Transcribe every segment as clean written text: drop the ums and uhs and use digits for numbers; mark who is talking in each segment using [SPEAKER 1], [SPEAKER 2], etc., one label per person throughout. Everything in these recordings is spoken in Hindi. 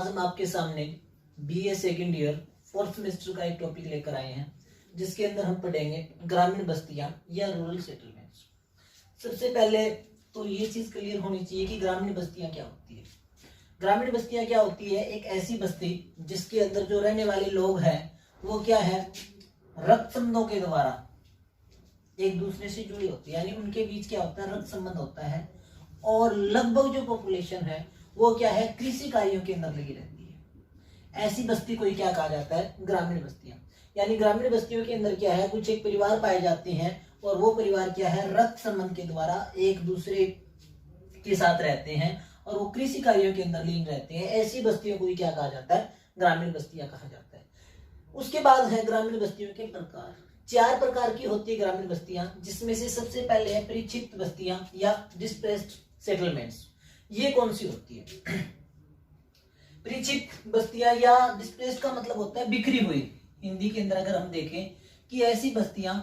[SPEAKER 1] आज हम आपके सामने BA second year fourth semester का एक टॉपिक लेकर आए हैं, जिसके अंदर हम पढ़ेंगे ग्रामीण बस्तियां या रूरल सेटलमेंट्स। सबसे पहले तो ये चीज क्लियर होनी चाहिए कि ग्रामीण बस्तियां क्या होती है। ग्रामीण बस्तियां क्या होती है? एक ऐसी बस्ती जिसके अंदर जो रहने वाले लोग हैं वो क्या है, रक्त संबंधों के द्वारा एक दूसरे से जुड़ी होती है, यानी उनके बीच क्या होता है, रक्त संबंध होता है। और लगभग जो पॉपुलेशन है वो क्या है, कृषि कार्यों के अंदर लगी रहती है। ऐसी बस्ती को क्या कहा जाता है, ग्रामीण बस्तियां। यानी ग्रामीण बस्तियों के अंदर क्या है, कुछ एक परिवार पाए जाते हैं और वो परिवार क्या है, रक्त संबंध के द्वारा एक दूसरे के साथ रहते हैं और वो कृषि कार्यों के अंदर लीन रहते हैं। ऐसी बस्तियों को क्या कहा जाता है, ग्रामीण बस्तियां कहा जाता है। उसके बाद है ग्रामीण बस्तियों के प्रकार। 4 प्रकार की होती है ग्रामीण बस्तियां, जिसमें से सबसे पहले है परिचित बस्तियां या डिस्प्लेस्ड सेटलमेंट्स। ये कौन सी होती है? परिचित बस्तियां या डिस्प्लेस्ड का मतलब होता है बिखरी हुई। हिंदी के अंदर अगर हम देखें कि ऐसी बस्तियां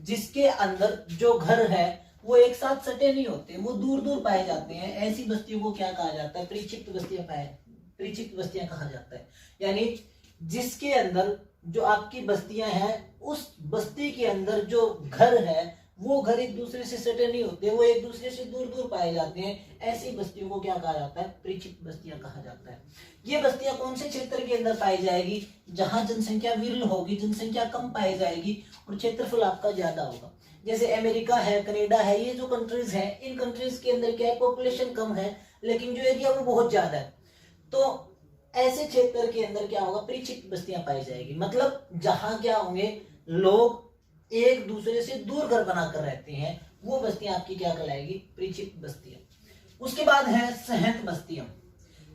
[SPEAKER 1] जिसके अंदर जो घर है वो एक साथ सटे नहीं होते, वो दूर दूर पाए जाते हैं, ऐसी बस्तियों को क्या कहा जाता है, परिचित बस्तियां कहा जाता है। यानी जिसके अंदर जो आपकी बस्तियां हैं, उस बस्ती के अंदर जो घर है वो घर एक दूसरे से सटे नहीं होते, वो एक दूसरे से दूर दूर पाए जाते हैं। ऐसी बस्तियों को क्या कहा जाता है, परिचित बस्तियां कहा जाता है। ये बस्तियां कौन से क्षेत्र के अंदर पाई जाएगी, जहां जनसंख्या विरल होगी, जनसंख्या कम पाई जाएगी और क्षेत्रफल आपका ज्यादा होगा। जैसे अमेरिका है, कनाडा है, ये जो कंट्रीज है, इन कंट्रीज के अंदर क्या है, पॉपुलेशन कम है लेकिन जो एरिया वो बहुत ज्यादा है। तो ऐसे क्षेत्र के अंदर क्या होगा, परिचित बस्तियां पाई जाएगी। मतलब जहां क्या होंगे, लोग एक दूसरे से दूर घर बनाकर रहते हैं, वो बस्तियां आपकी क्या कहलाएगी, परिचित बस्तियां। उसके बाद है सहंत बस्तियां।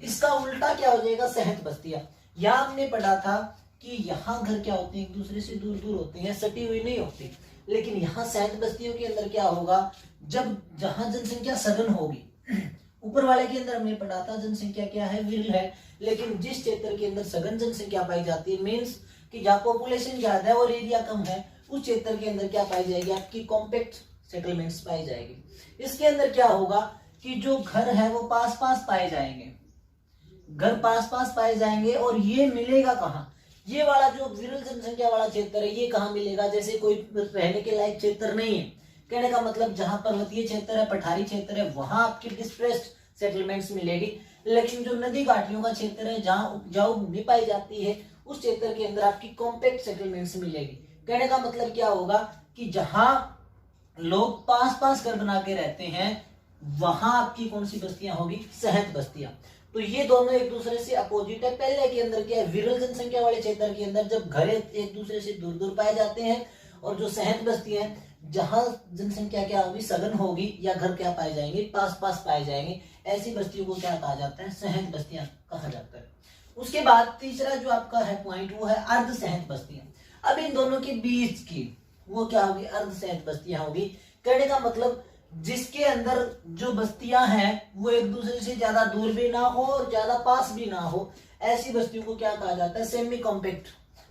[SPEAKER 1] इसका उल्टा क्या हो जाएगा, सहंत बस्तियां। यहां हमने पढ़ा था कि यहाँ घर क्या होते हैं, एक दूसरे से दूर दूर होते हैं, सटी हुई नहीं होती। लेकिन यहाँ सहंत बस्तियों के अंदर क्या होगा, जब जहां जनसंख्या सघन होगी। ऊपर वाले के अंदर हमने पढ़ा था जनसंख्या क्या है, विरल है। लेकिन जिस क्षेत्र के अंदर सघन जनसंख्या पाई जाती है, मीन्स कि जहाँ पॉपुलेशन ज्यादा है और एरिया कम है, उस क्षेत्र के अंदर क्या पाई जाएगी, आपकी कॉम्पैक्ट सेटलमेंट्स पाई जाएगी। इसके अंदर क्या होगा कि जो घर है वो पास पास पाए जाएंगे, घर पास पास पाए जाएंगे। और ये मिलेगा कहाँ, ये वाला जो विरल जनसंख्या वाला क्षेत्र है, ये कहाँ मिलेगा, जैसे कोई रहने के लायक क्षेत्र नहीं है। कहने का मतलब जहां पर्वतीय क्षेत्र है, पठारी क्षेत्र है, वहां आपकी डिस्प्लेस्ड सेटलमेंट्स मिलेगी। लेकिन जो नदी घाटियों का क्षेत्र है, जहां उपजाऊ भूमि पाई जाती है, उस क्षेत्र के अंदर आपकी कॉम्पैक्ट सेटलमेंट्स मिलेगी। कहने का मतलब क्या होगा कि जहां लोग पास पास घर बना के रहते हैं, वहां आपकी कौन सी बस्तियां होगी, सहंत बस्तियां। तो ये दोनों एक दूसरे से अपोजिट है। पहले के अंदर क्या है, विरल जनसंख्या वाले क्षेत्र के अंदर जब घर एक दूसरे से दूर दूर पाए जाते हैं, और जो सहंत बस्तियां हैं जहां जनसंख्या क्या होगी, सघन होगी, या घर क्या पाए जाएंगे, पास पास पाए जाएंगे, ऐसी बस्तियों को क्या कहा जाता है, सहंत बस्तियां कहा जाता है। उसके बाद तीसरा जो आपका है पॉइंट, वो है अर्ध सहंत बस्तियां। अब इन दोनों के बीच की वो क्या होगी, अर्ध सहंत बस्तियां होगी। कहने का मतलब जिसके अंदर जो बस्तियां हैं वो एक दूसरे से ज्यादा दूर भी ना हो और ज्यादा पास भी ना हो, ऐसी बस्तियों को क्या कहा जाता है, सेमी कॉम्पैक्ट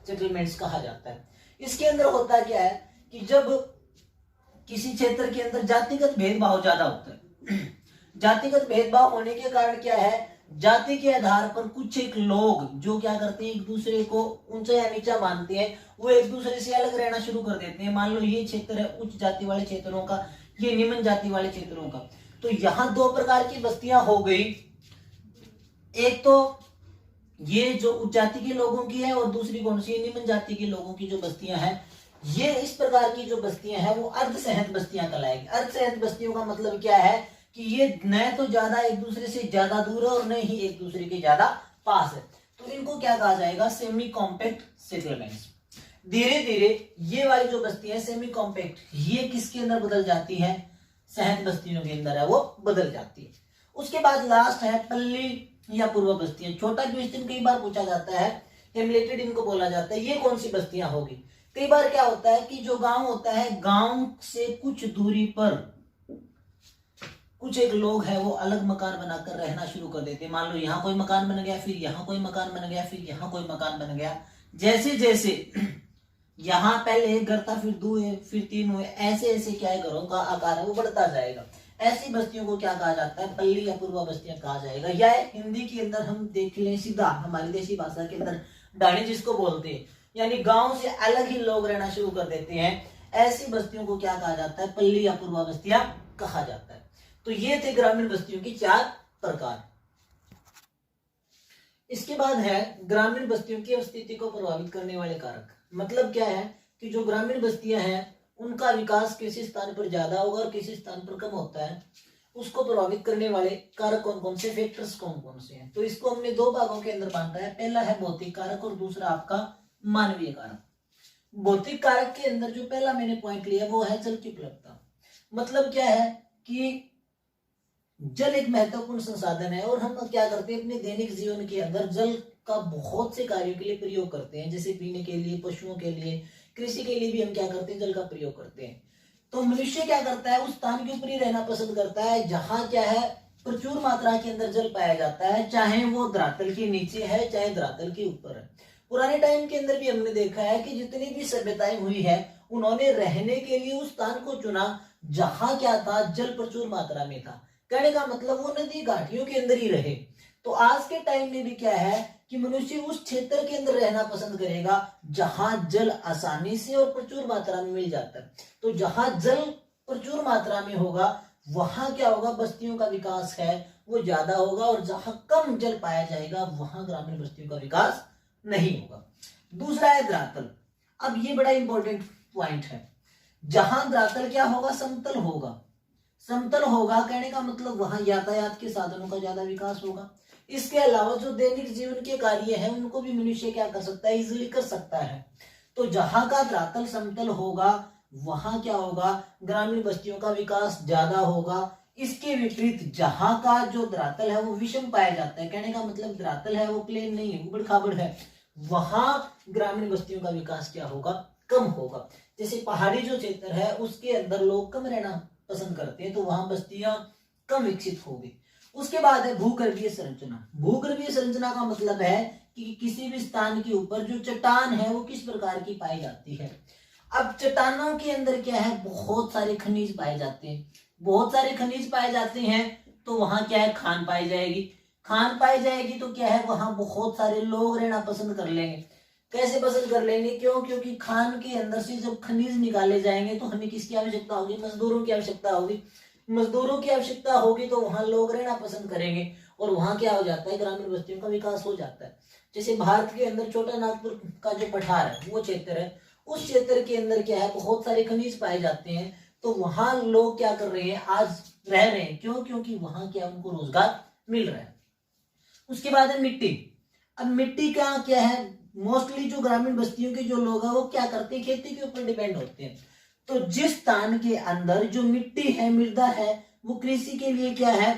[SPEAKER 1] सेटलमेंट्स कहा जाता है। इसके अंदर होता क्या है कि जब किसी क्षेत्र के अंदर जातिगत भेदभाव ज्यादा होता है, जातिगत भेदभाव होने के कारण क्या है, जाति के आधार पर कुछ एक लोग जो क्या करते हैं, एक दूसरे को ऊंचा या नीचा मानते हैं, वो एक दूसरे से अलग रहना शुरू कर देते हैं। मान लो ये क्षेत्र है उच्च जाति वाले क्षेत्रों का, ये निम्न जाति वाले क्षेत्रों का। तो यहाँ 2 प्रकार की बस्तियां हो गई। एक तो ये जो उच्च जाति के लोगों की है, और दूसरी कौन सी, निम्न जाति के लोगों की जो बस्तियां हैं। ये इस प्रकार की जो बस्तियां हैं वो अर्ध सहंत बस्तियां कहलाएगी। अर्ध सहंत बस्तियों का मतलब क्या है कि ये न तो ज्यादा एक दूसरे से ज्यादा दूर है और न ही एक दूसरे के ज्यादा पास है, तो इनको क्या कहा जाएगा, सेमी कॉम्पैक्ट सेटलमेंट्स। धीरे धीरे ये वाली जो बस्तियां हैं सेमी कॉम्पैक्ट, ये किसके अंदर बदल जाती है, सहंत बस्तियों के अंदर है वो बदल जाती है। उसके बाद लास्ट है पल्ली या पूर्व बस्तियां। छोटा क्वेश्चन कई बार पूछा जाता है, हेमलेटेड इनको बोला जाता है। ये कौन सी बस्तियां होगी? कई बार क्या होता है कि जो गांव होता है, गांव से कुछ दूरी पर कुछ एक लोग हैं वो अलग मकान बनाकर रहना शुरू कर देते हैं। मान लो यहाँ कोई मकान बन गया, फिर यहाँ कोई मकान बन गया, फिर यहाँ कोई मकान बन गया। जैसे जैसे यहाँ पहले एक घर था, फिर 2 हुए, फिर 3 हुए, ऐसे ऐसे क्या है घरों का आकार है वो बढ़ता जाएगा। ऐसी बस्तियों को क्या कहा जाता है, पल्ली या पूर्वा बस्तियां कहा जाएगा। या हिंदी के अंदर हम देख लें सीधा हमारी देशी भाषा के अंदर ढाणी जिसको बोलते हैं, यानी गांव से अलग ही लोग रहना शुरू कर देते हैं, ऐसी बस्तियों को क्या कहा जाता है, पल्ली या पूर्वा बस्तियां कहा जाता है। तो ये थे ग्रामीण बस्तियों की 4 प्रकार। इसके बाद है ग्रामीण बस्तियों की स्थिति को प्रभावित करने वाले कारक। मतलब क्या है कि जो ग्रामीण बस्तियां हैं उनका विकास किसी स्थान पर ज्यादा होगा और किसी स्थान पर कम होता है, उसको प्रभावित करने वाले कारक कौन कौन से, फैक्टर्स कौन कौन से हैं। तो इसको हमने 2 भागों के अंदर बांटा है, पहला है भौतिक कारक और दूसरा आपका मानवीय कारक। भौतिक कारक के अंदर जो पहला मैंने पॉइंट लिया वो है जल की उपलब्धता। मतलब क्या है कि जल एक महत्वपूर्ण संसाधन है और हम क्या करते हैं अपने दैनिक जीवन के अंदर जल का बहुत से कार्यों के लिए प्रयोग करते हैं, जैसे पीने के लिए, पशुओं के लिए, कृषि के लिए भी हम क्या करते हैं, जल का प्रयोग करते हैं। तो मनुष्य क्या करता है, उस स्थान के ऊपर ही रहना पसंद करता है जहां क्या है, प्रचुर मात्रा के अंदर जल पाया जाता है, चाहे वो धरातल के नीचे है चाहे धरातल के ऊपर है। पुराने टाइम के अंदर भी हमने देखा है कि जितनी भी सभ्यताएं हुई है उन्होंने रहने के लिए उस स्थान को चुना जहां क्या था, जल प्रचुर मात्रा में था। कहने का मतलब वो नदी घाटियों के अंदर ही रहे। तो आज के टाइम में भी क्या है कि मनुष्य उस क्षेत्र के अंदर रहना पसंद करेगा जहां जल आसानी से और प्रचुर मात्रा में मिल जाता है। तो जहां जल प्रचुर मात्रा में होगा वहां क्या होगा, बस्तियों का विकास है वो ज्यादा होगा, और जहां कम जल पाया जाएगा वहां ग्रामीण बस्तियों का विकास नहीं होगा। दूसरा है धरातल। अब ये बड़ा इंपॉर्टेंट पॉइंट है। जहां धरातल क्या होगा, समतल होगा। समतल होगा कहने का मतलब वहां यातायात के साधनों का ज्यादा विकास होगा। इसके अलावा जो दैनिक जीवन के कार्य हैं उनको भी मनुष्य क्या कर सकता है, इजीली कर सकता है। तो जहां का धरातल समतल होगा वहां क्या होगा, ग्रामीण बस्तियों का विकास ज्यादा होगा। इसके विपरीत जहां का जो धरातल है वो विषम पाया जाता है, कहने का मतलब धरातल है वो प्लेन नहीं है, उबड़ खाबड़ है, वहां ग्रामीण बस्तियों का विकास क्या होगा, कम होगा। जैसे पहाड़ी जो क्षेत्र है उसके अंदर लोग कम रहना पसंद करते हैं, तो वहां बस्तियां कम विकसित होगी। उसके बाद है भूगर्भीय संरचना। भूगर्भीय संरचना का मतलब है कि किसी भी स्थान के ऊपर जो चट्टान है वो किस प्रकार की पाई जाती है। अब चट्टानों के अंदर क्या है, बहुत सारे खनिज पाए जाते हैं। बहुत सारे खनिज पाए जाते हैं तो वहां क्या है, खान पाई जाएगी। खान पाई जाएगी तो क्या है, वहां बहुत सारे लोग रहना पसंद कर लेंगे। कैसे पसंद कर लेंगे, क्यों, क्योंकि खान के अंदर से जब खनिज निकाले जाएंगे तो हमें किसकी आवश्यकता होगी, मजदूरों की आवश्यकता होगी। मजदूरों की आवश्यकता होगी तो वहां लोग रहना पसंद करेंगे और वहां क्या हो जाता है, ग्रामीण बस्तियों का विकास हो जाता है। जैसे भारत के अंदर छोटा नागपुर का जो पठार है वो क्षेत्र है, उस क्षेत्र के अंदर क्या है, बहुत सारे खनिज पाए जाते हैं। तो वहां लोग क्या कर रहे हैं, आज रह रहे हैं, क्यों, क्योंकि वहां क्या उनको रोजगार मिल रहा है। उसके बाद है मिट्टी। अब मिट्टी का क्या है, मोस्टली जो ग्रामीण बस्तियों के जो लोग हैं वो क्या करते हैं, खेती के ऊपर डिपेंड होते हैं। तो जिस स्थान के अंदर जो मिट्टी है, मृदा है, वो कृषि के लिए क्या है,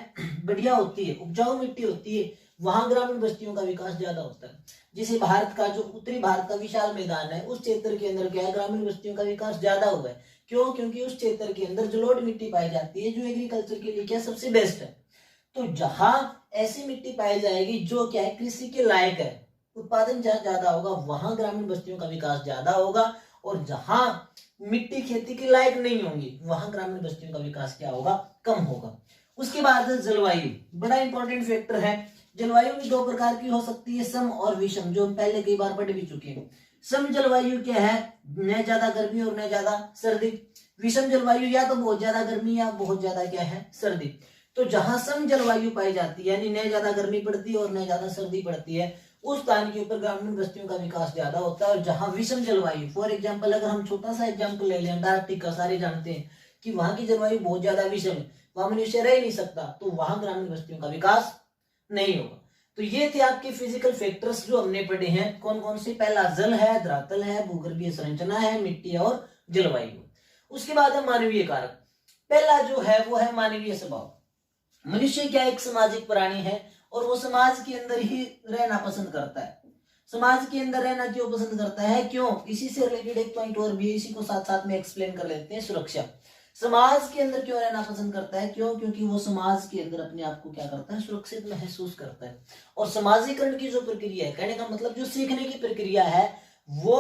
[SPEAKER 1] बढ़िया होती है, उपजाऊ मिट्टी होती है, वहां ग्रामीण बस्तियों का विकास ज्यादा होता है। जैसे भारत का जो उत्तरी भारत का विशाल मैदान है उस क्षेत्र के अंदर क्या है, ग्रामीण बस्तियों का विकास ज्यादा हुआ है। क्यों, क्योंकि उस क्षेत्र के अंदर जलोढ़ मिट्टी पाई जाती है जो एग्रीकल्चर के लिए क्या सबसे बेस्ट है। तो जहां ऐसी मिट्टी पाई जाएगी जो क्या है, कृषि के लायक है, उत्पादन जहां ज्यादा होगा वहां ग्रामीण बस्तियों का विकास ज्यादा होगा, और जहां मिट्टी खेती के लायक नहीं होंगी वहां ग्रामीण बस्तियों का विकास क्या होगा, कम होगा। उसके बाद जलवायु, बड़ा इंपॉर्टेंट फैक्टर है। जलवायु भी 2 प्रकार की हो सकती है, सम और विषम, जो हम पहले कई बार पढ़ भी चुके हैं। सम जलवायु क्या है, न ज्यादा गर्मी और न ज्यादा सर्दी। विषम जलवायु या तो बहुत ज्यादा गर्मी या बहुत ज्यादा क्या है, सर्दी। तो जहां सम जलवायु पाई जाती है, यानी न ज्यादा गर्मी पड़ती है और न ज्यादा सर्दी पड़ती है, उस स्थान के ऊपर ग्रामीण बस्तियों का विकास ज्यादा होता है। और जहां विषम जलवायु, फॉर एग्जांपल अगर हम छोटा सा एग्जांपल ले लें, अंटार्कटिका, सारे जानते हैं कि वहां की जलवायु बहुत ज्यादा विषम है, वहां मनुष्य रह नहीं सकता, तो वहां ग्रामीण बस्तियों का विकास नहीं होगा। तो ये थे आपके फिजिकल फैक्टर्स जो हमने पढ़े हैं, कौन कौन से, पहला जल है, धरातल है, भूगर्भीय संरचना है, मिट्टी और जलवायु। उसके बाद है मानवीय कारक। पहला जो है वो है मानवीय स्वभाव। मनुष्य क्या एक सामाजिक प्राणी है और वो समाज के अंदर ही रहना पसंद करता है। समाज के अंदर रहना क्यों पसंद करता है, क्यों, इसी से रिलेटेड एक पॉइंट और भी है, इसी को साथ साथ में एक्सप्लेन कर लेते हैं। सुरक्षा। समाज के अंदर क्यों रहना पसंद करता है, क्यों, क्योंकि वो समाज के अंदर अपने आप को क्या करता है, सुरक्षित महसूस करता है। और समाजीकरण की जो प्रक्रिया है, कहने का मतलब जो सीखने की प्रक्रिया है, वो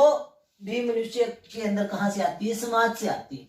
[SPEAKER 1] भी मनुष्य के अंदर कहां से आती है, समाज से आती है।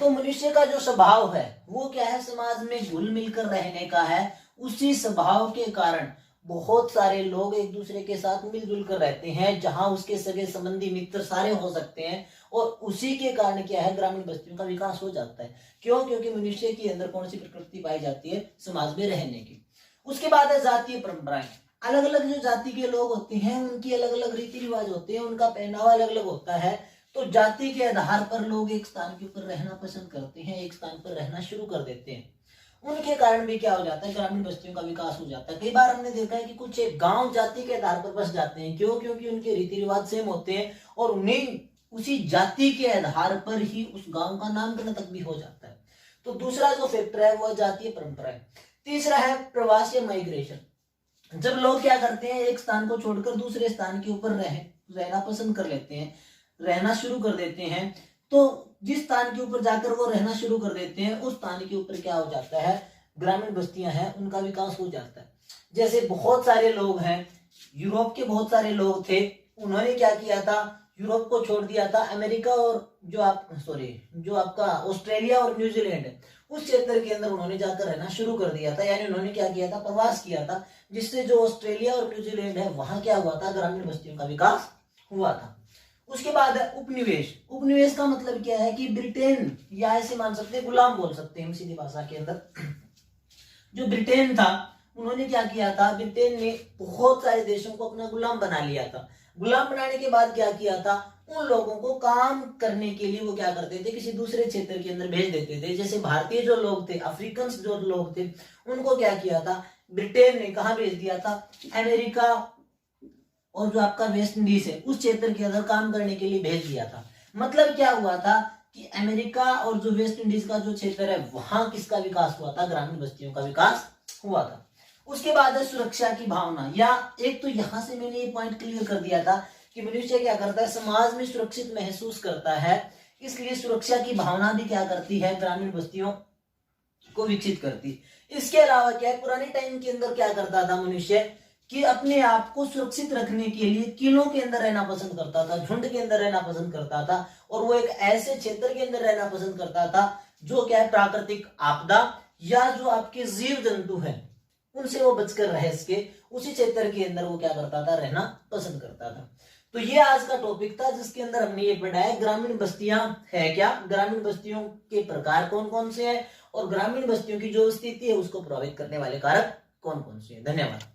[SPEAKER 1] तो मनुष्य का जो स्वभाव है वो क्या है, समाज में घुल मिलकर रहने का है। उसी स्वभाव के कारण बहुत सारे लोग एक दूसरे के साथ मिलजुल कर रहते हैं, जहां उसके सगे संबंधी मित्र सारे हो सकते हैं, और उसी के कारण क्या है, ग्रामीण बस्तियों का विकास हो जाता है। क्यों? क्योंकि मनुष्य के अंदर कौन सी प्रकृति पाई जाती है, समाज में रहने की। उसके बाद है जातीय परंपराएं। अलग अलग जो जाति के लोग होते हैं उनकी अलग अलग रीति रिवाज होते हैं, उनका पहनावा अलग अलग होता है। तो जाति के आधार पर लोग एक स्थान के ऊपर रहना पसंद करते हैं, एक स्थान पर रहना शुरू कर देते हैं। उनके कारण भी क्या हो जाता है, ग्रामीण बस्तियों का विकास हो जाता है। कई बार हमने देखा है कि कुछ एक गांव जाति के आधार पर बस जाते हैं। क्यों? क्योंकि उनके रीति रिवाज सेम होते हैं और उन्हें उसी जाति के आधार पर ही उस गांव का नामकरण तक भी हो जाता है। तो दूसरा जो फैक्टर है वो जातीय परंपरा है। तीसरा है प्रवास या माइग्रेशन। जब लोग क्या करते हैं, एक स्थान को छोड़कर दूसरे स्थान के ऊपर रहना पसंद कर लेते हैं, रहना शुरू कर देते हैं, तो जिस स्थान के ऊपर जाकर वो रहना शुरू कर देते हैं उस स्थान के ऊपर क्या हो जाता है, ग्रामीण बस्तियां हैं उनका विकास हो जाता है। जैसे बहुत सारे लोग हैं, यूरोप के बहुत सारे लोग थे, उन्होंने क्या किया था, यूरोप को छोड़ दिया था, अमेरिका और जो आपका ऑस्ट्रेलिया और न्यूजीलैंड है उस क्षेत्र के अंदर उन्होंने जाकर रहना शुरू कर दिया था। यानी उन्होंने क्या किया था, प्रवास किया था, जिससे जो ऑस्ट्रेलिया और न्यूजीलैंड है वहां क्या हुआ था, ग्रामीण बस्तियों का विकास हुआ था। उसके बाद है उपनिवेश। उपनिवेश का मतलब क्या है कि ब्रिटेन, या ऐसे मान सकते हैं गुलाम बोल सकते हैं हम सीधी भाषा के अंदर। जो ब्रिटेन था उन्होंने क्या किया था, ब्रिटेन ने बहुत सारे देशों को अपना गुलाम बना लिया था। गुलाम बनाने के बाद क्या किया था, उन लोगों को काम करने के लिए वो क्या करते थे, किसी दूसरे क्षेत्र के अंदर भेज देते थे। जैसे भारतीय जो लोग थे, अफ्रीकन जो लोग थे, उनको क्या किया था, ब्रिटेन ने कहा भेज दिया था, अमेरिका और जो आपका वेस्ट इंडीज है उस क्षेत्र के अंदर काम करने के लिए भेज दिया था। मतलब क्या हुआ था कि अमेरिका और जो वेस्ट इंडीज का जो क्षेत्र है वहां किसका विकास हुआ था, ग्रामीण बस्तियों का विकास हुआ था। उसके बाद है सुरक्षा की भावना। या एक तो यहां से मैंने ये पॉइंट क्लियर कर दिया था कि मनुष्य क्या करता है, समाज में सुरक्षित महसूस करता है, इसलिए सुरक्षा की भावना भी क्या करती है, ग्रामीण बस्तियों को विकसित करती। इसके अलावा क्या है, पुराने टाइम के अंदर क्या करता था मनुष्य कि अपने आप को सुरक्षित रखने के लिए किलों के अंदर रहना पसंद करता था, झुंड के अंदर रहना पसंद करता था, और वो एक ऐसे क्षेत्र के अंदर रहना पसंद करता था जो क्या है, प्राकृतिक आपदा या जो आपके जीव जंतु हैं उनसे वो बचकर रह सके, उसी क्षेत्र के अंदर वो क्या करता था, रहना पसंद करता था। तो ये आज का टॉपिक था जिसके अंदर हमने ये पढ़ा है ग्रामीण बस्तियां है क्या, ग्रामीण बस्तियों के प्रकार कौन कौन से हैं, और ग्रामीण बस्तियों की जो स्थिति है उसको प्रभावित करने वाले कारक कौन कौन से हैं। धन्यवाद।